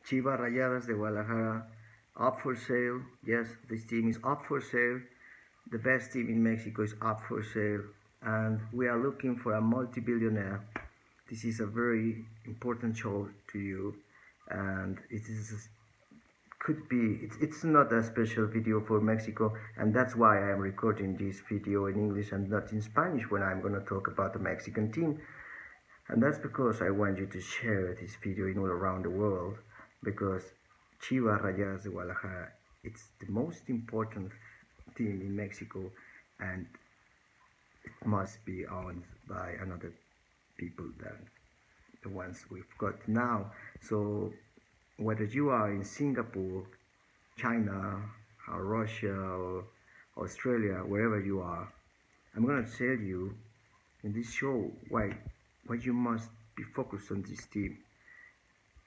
Chivas Rayadas de Guadalajara up for sale. Yes, this team is up for sale. The best team in Mexico is up for sale, and we are looking for a multi-billionaire. This is a very important show to you, and it's not a special video for Mexico, and that's why I am recording this video in English and not in Spanish when I'm gonna talk about the Mexican team. And that's because I want you to share this video in all around the world, because Chivas Rayadas de Guadalajara, it's the most important team in Mexico, and it must be owned by another people than the ones we've got now. So whether you are in Singapore, China, or Russia, or Australia, wherever you are, I'm gonna tell you in this show why you must be focused on this team.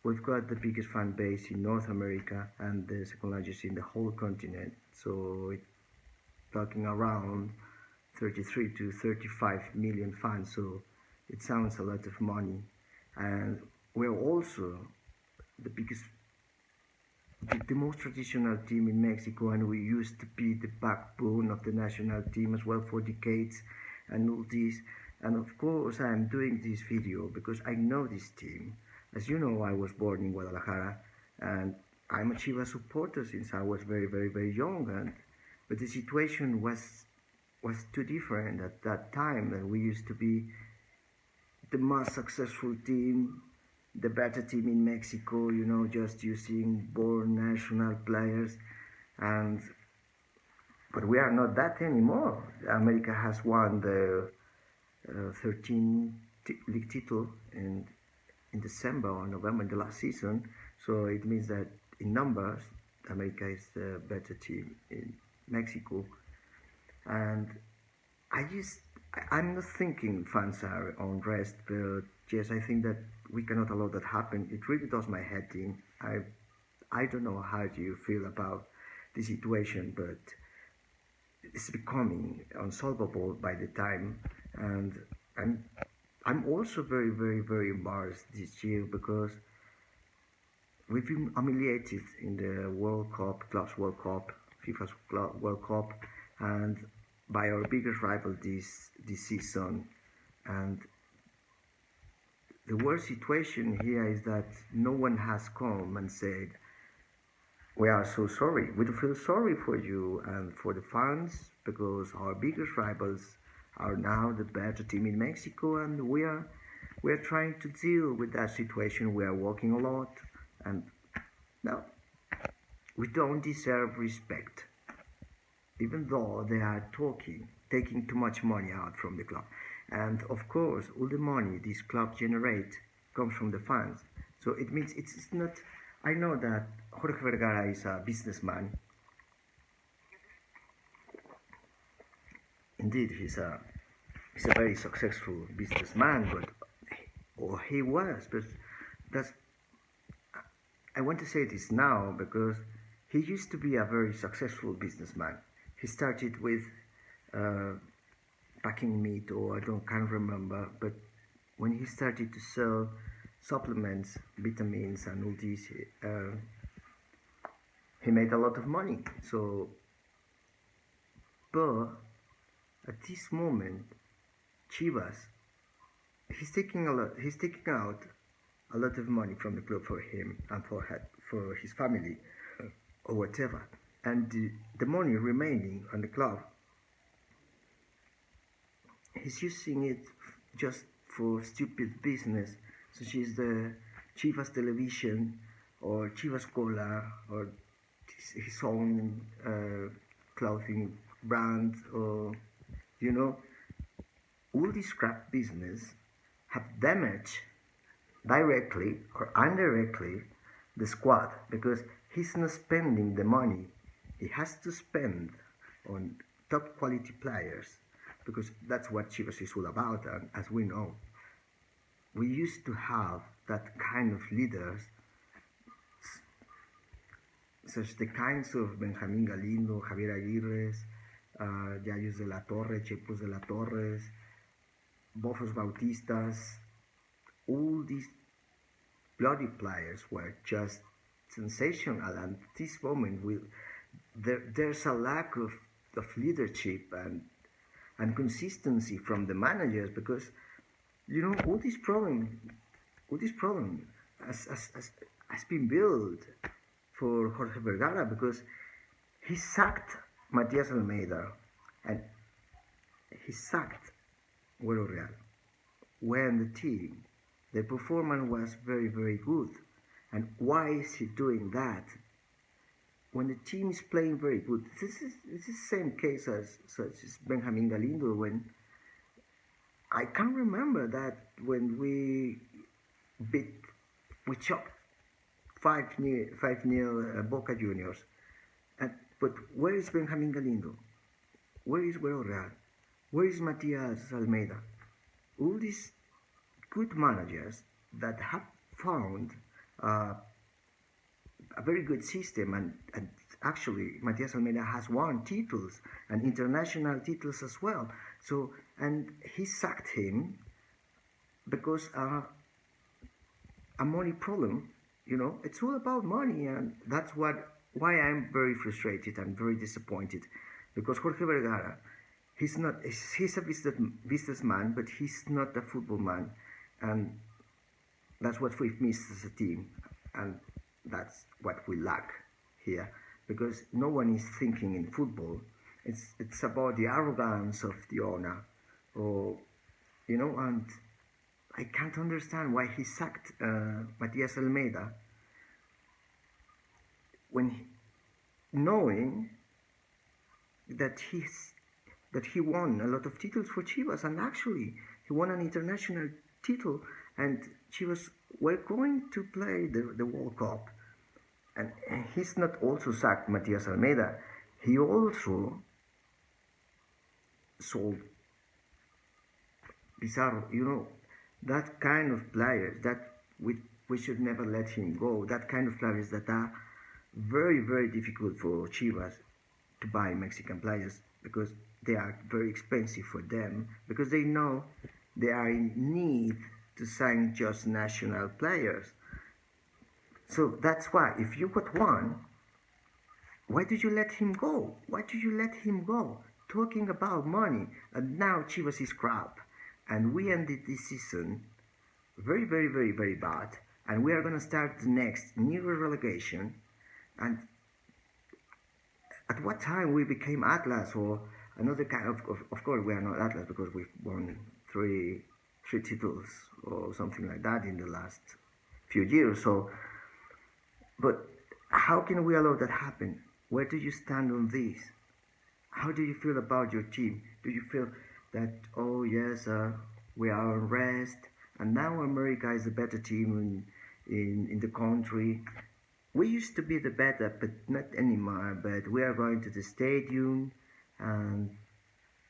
We've got the biggest fan base in North America and the second largest in the whole continent. So it's talking around 33 to 35 million fans. So it sounds a lot of money. And we're also the biggest, the most traditional team in Mexico, and we used to be the backbone of the national team as well for decades and all this. And of course I'm doing this video because I know this team. As you know, I was born in Guadalajara, and I'm a Chivas supporter since I was very young, but the situation was too different at that time. And we used to be the most successful team, the better team in Mexico, you know, just using born national players, but we are not that anymore. America has won the 13 league title in December or November in the last season, so it means that in numbers America is the better team in Mexico. And I'm not thinking fans are on rest, but yes, I think that we cannot allow that happen. It really does my head in. I don't know how do you feel about the situation, but it's becoming unsolvable by the time. And I'm also very embarrassed this year because we've been humiliated in the World Cup, Clubs World Cup, FIFA's World Cup, and by our biggest rival this season. And the worst situation here is that no one has come and said, we are so sorry. We do feel sorry for you and for the fans, because our biggest rivals are now the better team in Mexico, and we are trying to deal with that situation. We are working a lot, and no, we don't deserve respect, even though they are taking too much money out from the club. And of course, all the money this club generate comes from the fans. So it means it's not. I know that Jorge Vergara is a businessman. Indeed, he's a very successful businessman, or he was. But I want to say this now because he used to be a very successful businessman. He started with packing meat, or I can't remember, but when he started to sell supplements, vitamins, and all this, he made a lot of money. So, but at this moment, Chivas, he's taking out a lot of money from the club for him and for his family, or whatever, and the money remaining on the club, he's using it just for stupid business, such as the Chivas television or Chivas Cola or his own clothing brand, or you know, all this crap business have damaged directly or indirectly the squad, because he's not spending the money he has to spend on top quality players, because that's what Chivas is all about. And as we know, we used to have that kind of leaders, such the kinds of Benjamín Galindo, Javier Aguirre, Yayos de la Torre, Chepos de la Torres, Bofos Bautistas. All these bloody players were just sensational, and this moment there's a lack of leadership and consistency from the managers, because all this problem has been built for Jorge Vergara, because he sacked Matias Almeida and he sacked Güero Real when the performance was very, very good. And why is he doing that? When the team is playing very good, this is the same case as such as Benjamin Galindo. When I can't remember that when we chopped 5-0 Boca Juniors. But where is Benjamin Galindo? Where is Güero Real? Where is Matias Almeida? All these good managers that have found a very good system, and actually Matias Almeida has won titles and international titles as well. So, and he sacked him because a money problem. It's all about money, and that's why I'm very frustrated and very disappointed, because Jorge Vergara, he's a businessman, but he's not a football man, and that's what we've missed as a team, and that's what we lack here, because no one is thinking in football. It's about the arrogance of the owner, and I can't understand why he sacked Matias Almeida knowing that he won a lot of titles for Chivas, and actually he won an international title, and Chivas were going to play the World Cup. And he's not also sacked Matias Almeida. He also sold Pizarro. That kind of players that we should never let him go. That kind of players that are very, very difficult for Chivas to buy Mexican players, because they are very expensive for them, because they know they are in need to sign just national players. So that's why, if you got one, why did you let him go? Why did you let him go? Talking about money, and now Chivas is crap, and we ended this season very, very, very, very bad, and we are going to start the next new relegation. And at what time we became Atlas or another kind of course we are not Atlas, because we've won three titles or something like that in the last few years. So, but how can we allow that happen? Where do you stand on this? How do you feel about your team? Do you feel that, oh yes, we are on rest, and now America is a better team in the country? We used to be the better, but not anymore. But we are going to the stadium, and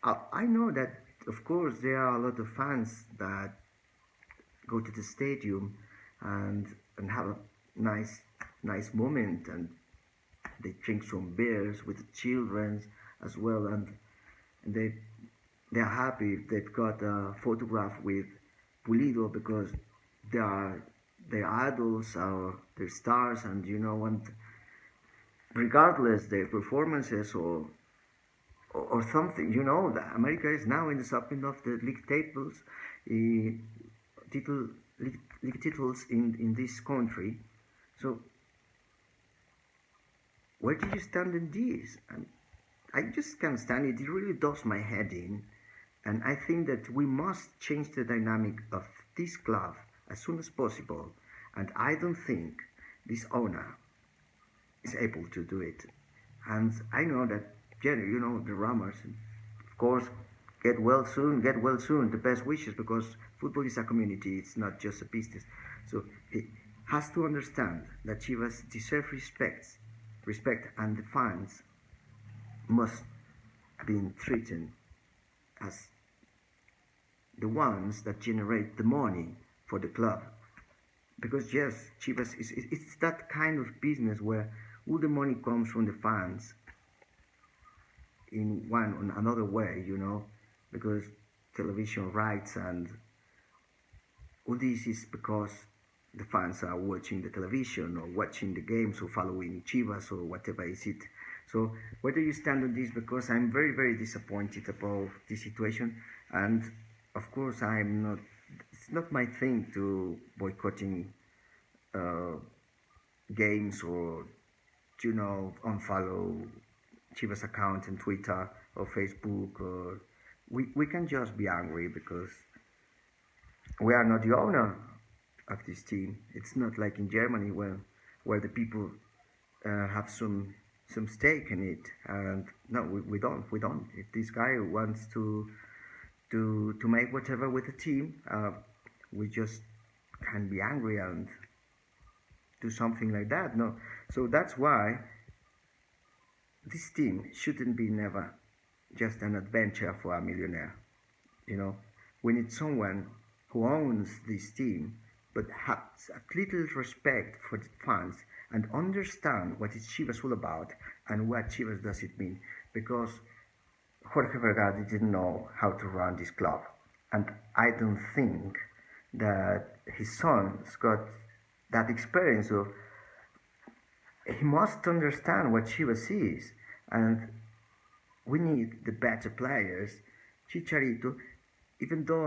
I know that, of course, there are a lot of fans that go to the stadium and have a nice moment, and they drink some beers with the children as well, and they're happy. They've got a photograph with Pulido, because they're idols or they're stars, and and regardless their performances or something, that America is now in the top of the league tables, league titles in this country. So where do you stand in this? I just can't stand it. It really does my head in, and I think that we must change the dynamic of this club as soon as possible, and I don't think this owner is able to do it. And I know that, the Ramers, of course, get well soon, the best wishes, because football is a community, it's not just a business. So he has to understand that Chivas deserve respect, and the fans must be treated as the ones that generate the money for the club. Because yes, Chivas it's that kind of business where all the money comes from the fans in one or another way, because television rights and all this is because the fans are watching the television or watching the games or following Chivas or whatever is it. So where do you stand on this? Because I'm very, very disappointed about this situation, and of course I'm not. It's not my thing to boycotting uh, games or unfollow Chivas account on Twitter or Facebook. Or we can just be angry because we are not the owner of this team. It's not like in Germany where the people have some stake in it. And no, we don't. If this guy wants to make whatever with the team, we just can be angry and do something like that. No, so that's why this team shouldn't be never just an adventure for a millionaire. You know, we need someone who owns this team but has a little respect for the fans and understand what is Chivas all about and what Chivas does it mean. Because Jorge Vergara didn't know how to run this club, and I don't think that his son's got that experience. So he must understand what Chivas is, and we need the better players. Chicharito, even though